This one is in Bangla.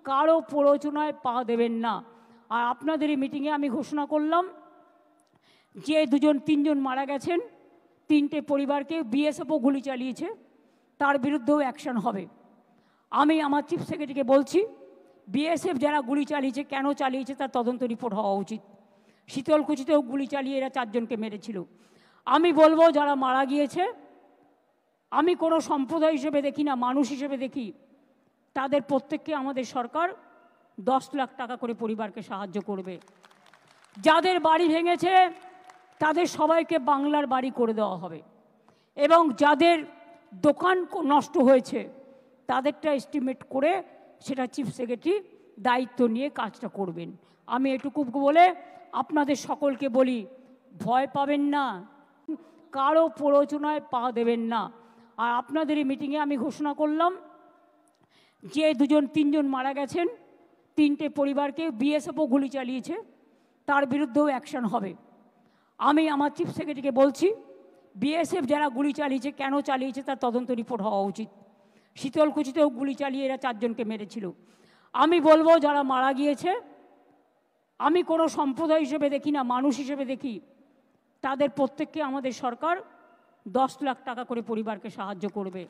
কারো প্ররোচনায় পা দেবেন না। আর আপনাদের এই মিটিংয়ে আমি ঘোষণা করলাম যে 2-3জন মারা গেছেন, 3টে পরিবারকে বিএসএফও গুলি চালিয়েছে, তার বিরুদ্ধেও অ্যাকশন হবে। আমি আমার চিফ সেক্রেটারিকে বলছি, বিএসএফ যারা গুলি চালিয়েছে, কেন চালিয়েছে তার তদন্ত রিপোর্ট হওয়া উচিত। শীতলকুচিতেও গুলি চালিয়ে এরা 4জনকে মেরেছিল। আমি বলবো যারা মারা গিয়েছে, আমি কোনো সম্প্রদায় হিসেবে দেখি না, মানুষ হিসেবে দেখি, তাদের প্রত্যেককে আমাদের সরকার 10 লাখ টাকা করে পরিবারকে সাহায্য করবে। যাদের বাড়ি ভেঙেছে তাদের সবাইকে বাংলার বাড়ি করে দেওয়া হবে, এবং যাদের দোকান নষ্ট হয়েছে তাদেরটা এস্টিমেট করে সেটা চিফ সেক্রেটারি দায়িত্ব নিয়ে কাজটা করবেন। আমি এটুকু বলে আপনাদের সকলকে বলি, ভয় পাবেন না, কারো প্ররোচনায় পা দেবেন না। আর আপনাদের এই মিটিংয়ে আমি ঘোষণা করলাম যে 2-3জন মারা গেছেন, 3টে পরিবারকে বিএসএফও গুলি চালিয়েছে, তার বিরুদ্ধেও অ্যাকশন হবে। আমি আমার চিফ সেক্রেটারিকে বলছি, বিএসএফ যারা গুলি চালিয়েছে, কেন চালিয়েছে তার তদন্ত রিপোর্ট হওয়া উচিত। শীতলকুচিতেও গুলি চালিয়ে এরা 4জনকে মেরেছিল। আমি বলবো যারা মারা গিয়েছে, আমি কোনো সম্প্রদায় হিসেবে দেখি না, মানুষ হিসেবে দেখি, তাদের প্রত্যেককে আমাদের সরকার 10 লাখ টাকা করে পরিবারকে সাহায্য করবে।